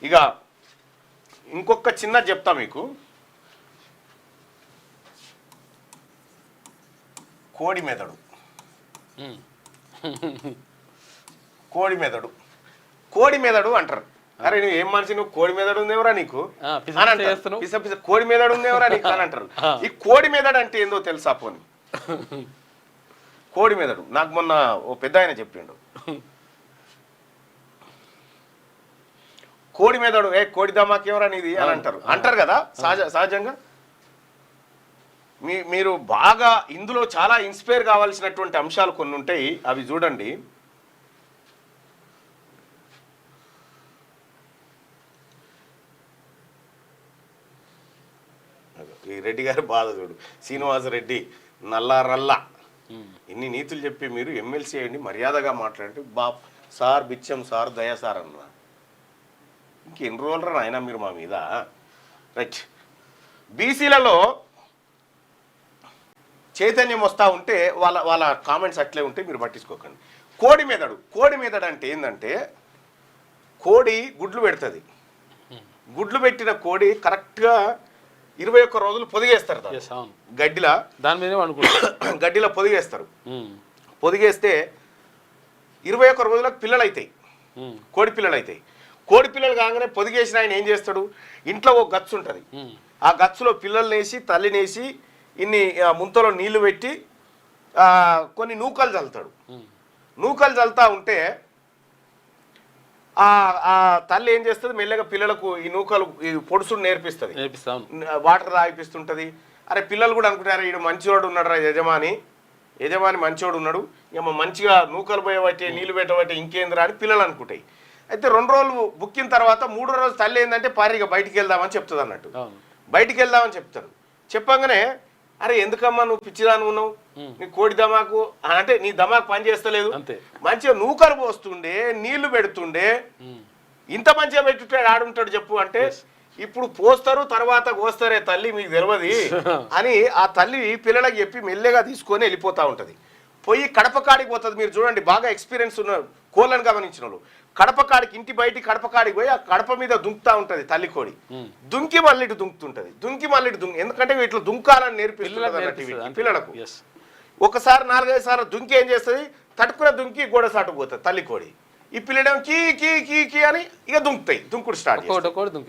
ఇక ఇంకొక చిన్న చెప్తా మీకు. కోడి మెదడు కోడి మెదడు కోడి మెదడు అంటారు. అరే నువ్వు ఏం మనిషి, నువ్వు కోడి మెదడు ఉందేవరా నీకు అని అంటారు. పిస పిస కోడి మెదడు ఉందేవరా నీకు అని అంటారు. ఈ కోడి మెదడు అంటే ఏందో తెలుసా పోని? కోడి మెదడు నాకు మొన్న ఓ పెద్ద ఆయన చెప్పిండు. కోడి మెదడు కోడి దమాకేవరా నీది అని అంటారు కదా సహజంగా. మీరు బాగా ఇందులో చాలా ఇన్స్పైర్ కావాల్సినటువంటి అంశాలు కొన్ని ఉంటాయి, అవి చూడండి. ఈ రెడ్డి గారి బాధ చూడు. శ్రీనివాసరెడ్డి నల్లారల్లా ఇన్ని నీతులు చెప్పి మీరు ఎమ్మెల్సీ అయ్యండి, మర్యాదగా మాట్లాడండి. సార్ బిచ్చం సార్ దయా సార్ అన్న. ఇంకెన్ని రోజులు రా ఆయన మీరు మా మీద. రైట్, బీసీలలో చైతన్యం వస్తూ ఉంటే వాళ్ళ కామెంట్స్ అట్లే ఉంటే మీరు పట్టించుకోకండి. కోడి మెదడు అంటే ఏంటంటే, కోడి గుడ్లు పెడుతుంది. గుడ్లు పెట్టిన కోడి కరెక్ట్గా 21 రోజులు పొదిగేస్తారు గడ్డిలా. దాని మీద గడ్డిలో పొదిగేస్తారు. పొదిగేస్తే 21 రోజులకు పిల్లలు అవుతాయి, కోడి పిల్లలు అవుతాయి. కోడి పిల్లలు కాగానే పొదిగేసిన ఆయన ఏం చేస్తాడు, ఇంట్లో ఒక గచ్చు ఉంటుంది. ఆ గచ్చులో పిల్లల్నేసి తల్లినేసి ఇన్ని ముంతలో నీళ్లు పెట్టి కొన్ని నూకలు చల్లుతాడు. నూకలు చల్లుతా ఉంటే ఆ తల్లి ఏం చేస్తుంది, మెల్లగా పిల్లలకు ఈ నూకలు పొడుసుడు నేర్పిస్తుంది, వాటర్ తాగిపిస్తుంటుంది. అరే పిల్లలు కూడా అనుకుంటారు ఈడు మంచివాడు ఉన్నాడు రా యజమాని మంచివాడు ఉన్నాడు, ఏమో మంచిగా నూకలు పోయేబట్టే నీళ్ళు పెట్టబట్టే ఇంకేందిరా అని పిల్లలు అనుకుంటాయి. అయితే 2 రోజులు బుక్కిన తర్వాత 3వ రోజు తల్లి ఏంటంటే పారిగా బయటికి వెళ్దామని చెప్తుంది అన్నట్టు. బయటికి వెళ్దామని చెప్తారు. చెప్పగానే అరే ఎందుకమ్మా నువ్వు పిచ్చిదాని ఉన్నావు, నీ కోడి దమాకు అంటే నీ దమాకు పని చేస్తలేదు, మంచిగా నూకలు పోస్తుండే నీళ్లు పెడుతుండే, ఇంత మంచిగా పెట్టుతాడు ఆడుంటాడు చెప్పు అంటే, ఇప్పుడు పోస్తారు తర్వాత కోస్తారే తల్లి మీకు తెలియదు అని ఆ తల్లి పిల్లలకు చెప్పి మెల్లగా తీసుకొని వెళ్ళిపోతూ ఉంటుంది. పోయి కడప కాడికి పోతుంది. మీరు చూడండి, బాగా ఎక్స్పీరియన్స్ ఉన్న కోళ్ళను గమనించిన వాళ్ళు కడప కాడికి, ఇంటి బయటికి కడప కాడికి పోయి ఆ కడప మీద దుంకుతా ఉంటుంది తల్లి కోడి. దుంకి మళ్ళీ ఇటు దుంకుతుంటది, దుంకి మళ్ళీ ఇటు ఎందుకంటే ఇట్లా దుంకాలని నేర్పిస్తుంది పిల్లలకు. ఒకసారి 4-5 సార్లు దుంకి ఏం చేస్తుంది, తట్టుకున్న దుంకి గోడ సాటు పోతుంది తల్లి కోడి. ఈ పిల్లడం కీ కీ కీ కీ అని ఇక దుంకుతాయి. దుంకుడు స్టార్ట్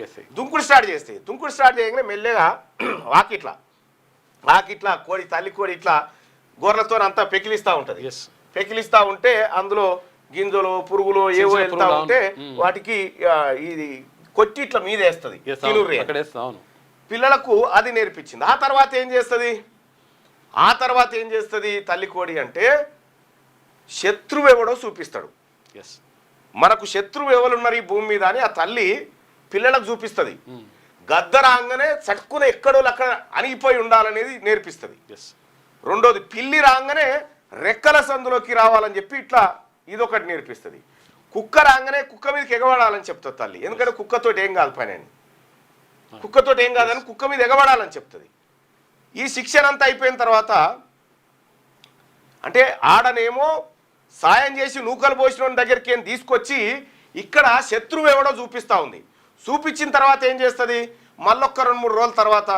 చేస్తాయి. దుంకుడు స్టార్ట్ చేయగానే మెల్లగా వాకిట్లా కోడి తల్లి కోడి ఇట్లా గొర్రెలతో అంతా పెకిలిస్తూ ఉంటుంది. పెకిలిస్తూ ఉంటే అందులో గింజలు పురుగులు ఏవో వెళ్తా ఉంటే వాటికి ఇది కొట్టి ఇట్లా మీద వేస్తుంది. పిల్లలకు అది నేర్పించింది. ఆ తర్వాత ఏం చేస్తుంది తల్లి కోడి అంటే, శత్రువు ఎవడో చూపిస్తాడు. మనకు శత్రువు ఎవరున్నారు ఈ భూమి మీద అని ఆ తల్లి పిల్లలకు చూపిస్తుంది. గద్ద రాగానే చట్టుకుని ఎక్కడో అక్కడ అణిగిపోయి ఉండాలనేది నేర్పిస్తుంది. రెండోది, పిల్లి రాగానే రెక్కల సందులోకి రావాలని చెప్పి ఇట్లా ఇదొకటి నేర్పిస్తుంది. కుక్క రాగానే కుక్క మీదకి ఎగబడాలని చెప్తుంది తల్లి. ఎందుకంటే కుక్కతోటి ఏం కాదు పని అని, కుక్కతోటి ఏం కాదని కుక్క మీద ఎగబడాలని చెప్తుంది. ఈ శిక్షణ అంతా అయిపోయిన తర్వాత అంటే ఆడనేమో సాయం చేసి నూకలు పోసిన దగ్గరికి ఏం తీసుకొచ్చి ఇక్కడ శత్రువు ఎవడో చూపిస్తూ ఉంది. చూపించిన తర్వాత ఏం చేస్తుంది, మళ్ళొక్క 2-3 రోజుల తర్వాత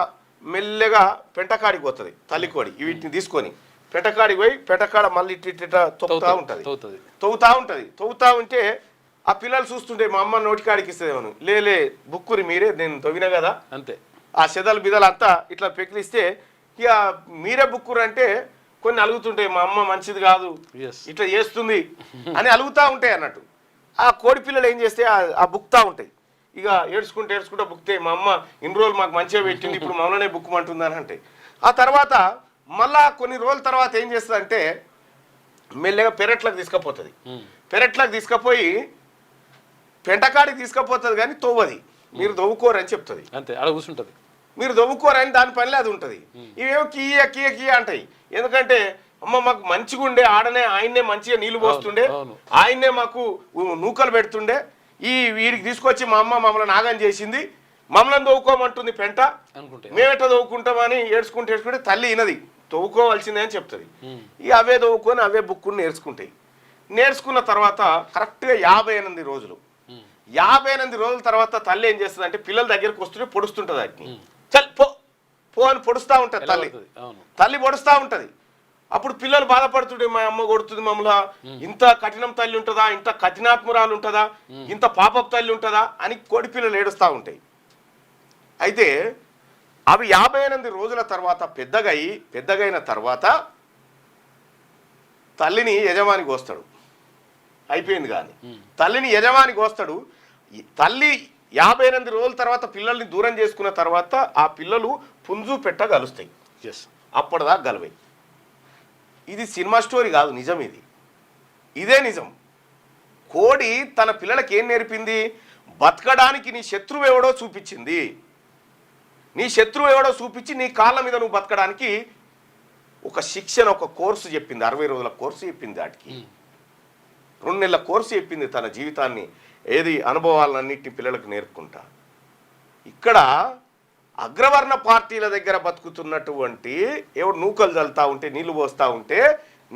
మెల్లగా పెంటకాడికి పోతుంది తల్లి కోడి. వీటిని తీసుకొని పెంటకాడికి పోయి పెంటకాడ మళ్ళీ ఇట్లా తొక్కుతూ ఉంటే ఆ పిల్లలు చూస్తుంటే మా అమ్మ నోటికాడికి ఇస్తుందేమో, లే బుక్కురి మీరే నేను తవ్వినా కదా అంతే. ఆ చెదలు బిదలు అంతా ఇట్లా పెకిలిస్తే ఇక మీరే బుక్కురు అంటే కొన్ని అలుగుతుంటాయి, మా అమ్మ మంచిది కాదు ఇట్లా చేస్తుంది అని అలుగుతూ ఉంటాయి అన్నట్టు. ఆ కోడి పిల్లలు ఏం చేస్తే ఆ బుక్తా ఉంటాయి. ఇక ఏడ్చుకుంటూ బుక్తాయి, మా అమ్మ ఇన్ని రోజులు మాకు మంచిగా పెట్టింది ఇప్పుడు మమ్మల్నే బుక్కుమంటుంది అని అంటే. ఆ తర్వాత మళ్ళా కొన్ని రోజుల తర్వాత ఏం చేస్తుంది అంటే మెల్లగా పెరట్లకు తీసుకుపోతుంది. పెరట్లకు తీసుకుపోయి పెంటకాడికి తీసుకుపోతుంది కానీ తవ్వది, మీరు దవ్వుకోరని చెప్తుంది. అంతే, అలా కూర్చుంటుంది. మీరు దవ్వుకోరని దాని పనిలో అది ఉంటుంది. ఇవేమో కియ కియ కియ అంటాయి. ఎందుకంటే అమ్మ మాకు మంచిగా ఉండే ఆడనే ఆయన్నే మంచిగా నీళ్లు పోస్తుండే, ఆయన్నే మాకు నూకలు పెడుతుండే, ఈ వీడికి తీసుకొచ్చి మా అమ్మ మమ్మల్ని నాగం చేసింది, మమ్మల్ని దవ్వుకోమంటుంది పెంట, మేమెట్లా దవ్వుకుంటామని ఏడ్చుకుంటే తల్లి ఇనది, తవ్వుకోవాల్సిందే అని చెప్తుంది. ఇక అవే దవ్వుకొని అవే బుక్కుని నేర్చుకుంటాయి. నేర్చుకున్న తర్వాత కరెక్ట్గా 58 రోజులు 58 రోజుల తర్వాత తల్లి ఏం చేస్తుంది అంటే పిల్లల దగ్గరికి వస్తుంటే పొడుస్తుంటుంది వాటిని. చల్ పో పో అని పొడుస్తూ ఉంటుంది తల్లి. అవును. తల్లి పొడుస్తూ ఉంటుంది. అప్పుడు పిల్లలు బాధపడుతుండే, మా అమ్మ కొడుతుంది మమ్మల్ని, ఇంత కఠినం తల్లి ఉంటుందా, ఇంత కఠినాత్మురాలు ఉంటుందా, ఇంత పాపపు తల్లి ఉంటుందా అని కోడి పిల్లలు ఏడుస్తూ ఉంటాయి. అయితే అవి 58 రోజుల తర్వాత పెద్దగైన తర్వాత తల్లిని యజమానికి వస్తాడు. అయిపోయింది. కానీ తల్లిని యజమానికి వస్తాడు. తల్లి 58 రోజుల తర్వాత పిల్లల్ని దూరం చేసుకున్న తర్వాత ఆ పిల్లలు పుంజు పెట్ట కలుస్తాయి. అప్పటిదాకా గలవై. ఇది సినిమా స్టోరీ కాదు, నిజం. ఇదే నిజం. కోడి తన పిల్లలకి ఏం నేర్పింది? బతకడానికి నీ శత్రువు ఎవడో చూపించింది. నీ శత్రువు ఎవడో చూపించి నీ కాళ్ళ మీద నువ్వు బతకడానికి ఒక శిక్షణ, ఒక కోర్సు చెప్పింది. 60 రోజుల కోర్సు చెప్పింది. వాటికి 2 నెలల కోర్సు చెప్పింది. తన జీవితాన్ని అనుభవాలన్నింటినీ పిల్లలకు నేర్పుకుంటా. ఇక్కడ అగ్రవర్ణ పార్టీల దగ్గర బతుకుతున్నటువంటి ఎవడు నూకలు చల్లుతా ఉంటే, నీళ్లు పోస్తూ ఉంటే,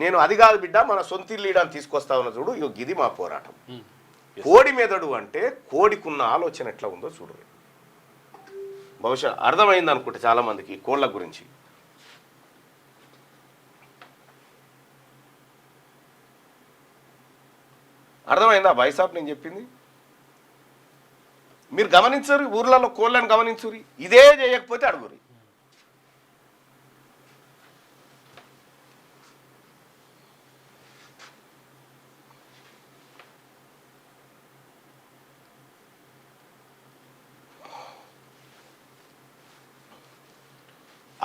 నేను అది కాదు బిడ్డ, మన సొంత లీడర్ని తీసుకొస్తా ఉన్న చూడు, ఇది మా పోరాటం. కోడి మెదడు అంటే కోడికున్న ఆలోచన ఎట్లా ఉందో చూడు. బహుశా అర్థమైంది అనుకుంటే చాలా మందికి కోళ్ళ గురించి. అర్థమైందా బైసాబ్ నేను చెప్పింది? మీరు గమనించరు, ఊర్లలో కోళ్ళని గమనించురి. ఇదే చేయకపోతే అడుగురి.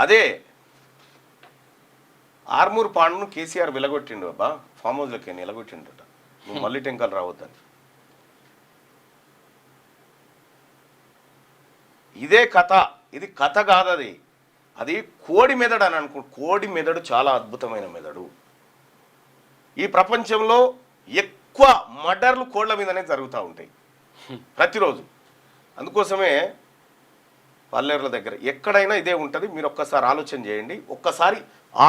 అదే ఆర్మూర్ పాండును కేసీఆర్ వెలగొట్టిండు. అబ్బా ఫామ్ హౌస్లోకి నిలగొట్టిండట, నువ్వు మళ్ళీ టెంకలు రావద్దని. ఇదే కథ. ఇది కథ కాదు, అది కోడి మెదడు అని అనుకో. కోడి మెదడు చాలా అద్భుతమైన మెదడు. ఈ ప్రపంచంలో ఎక్కువ మర్డర్లు కోళ్ళ మీదనే జరుగుతూ ఉంటాయి ప్రతిరోజు. అందుకోసమే పల్లెర్ల దగ్గర ఎక్కడైనా ఇదే ఉంటుంది. మీరు ఒక్కసారి ఆలోచన చేయండి. ఒక్కసారి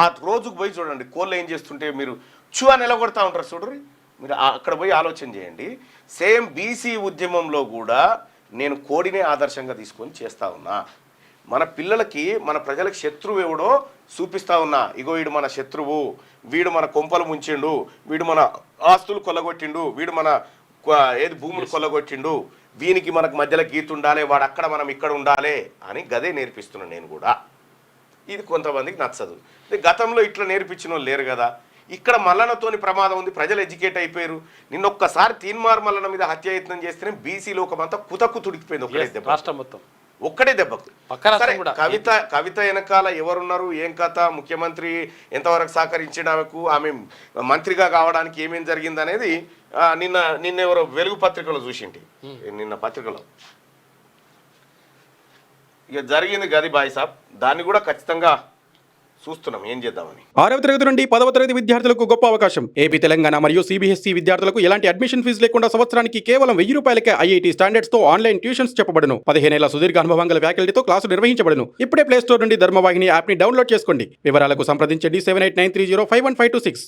ఆ రోజుకు పోయి చూడండి కోళ్ళు ఏం చేస్తుంటే మీరు చువా నిలబడతా ఉంటారు చూడరు. మీరు అక్కడ పోయి ఆలోచన చేయండి. సేమ్ బీసీ ఉద్యమంలో కూడా నేను కోడినే ఆదర్శంగా తీసుకొని చేస్తా ఉన్నా. మన పిల్లలకి, మన ప్రజలకు శత్రువు ఎవడో చూపిస్తా ఉన్నా. ఇగో వీడు మన శత్రువు, వీడు మన కొంపలు ముంచిండు, వీడు మన ఆస్తులు కొల్లగొట్టిండు, వీడు మన భూములు కొల్లగొట్టిండు, వీనికి మనకు మధ్యలో గీత ఉండాలి, వాడు అక్కడ మనం ఇక్కడ ఉండాలి అని గదే నేర్పిస్తున్నాను నేను కూడా. ఇది కొంతమందికి నచ్చదు. గతంలో ఇట్లా నేర్పించిన వాళ్ళు లేరు కదా. ఇక్కడ మల్లనతోని ప్రమాదం ఉంది, ప్రజలు ఎడ్యుకేట్ అయిపోయారు. నిన్నొక్కసారి తీన్మార్ మల్లన మీద హత్యాయత్నం చేస్తేనే బీసీ లోకమంతా కుతకు తుడికిపోయింది. ఒక్కడే దెబ్బకు. కవిత వెనకాల ఎవరున్నారు, ఏం కథ, ముఖ్యమంత్రి ఎంతవరకు సహకరించడానికి, ఆమె మంత్రిగా కావడానికి ఏమేం జరిగింది అనేది నిన్న ఎవరో వెలుగు పత్రికలో చూసింటి. నిన్న పత్రికలో ఇక జరిగింది గది బాయ్ సాబ్. దాన్ని కూడా ఖచ్చితంగా చూస్తున్నాం ఏం చేద్దామని. 6వ తరగతి నుండి 10వ తరగతి విద్యార్థులకు గొప్ప అవకాశం. ఏపీ, తెలంగాణ మరియు సిబిఎస్ఈ విద్యార్థులకు ఎలాంటి అడ్మిషన్ ఫీజు లేకుండా సంవత్సరానికి కేవలం 1000 రూపాయలకే ఐఐటీ స్టాండర్డ్స్ తో ఆన్లైన్ ట్యూషన్స్ చెప్పబడును. 15 ఏళ్ల సుదీర్ఘ అనుభవం గల ఫ్యాకల్టీతో క్లాసు నిర్వహించబడును. ఇప్పుడే ప్లే స్టోర్ నుండి ధర్మవాహిని యాప్ ని డౌన్లోడ్ చేసుకోండి. వివరాలకు సంప్రదించండి 7893051526.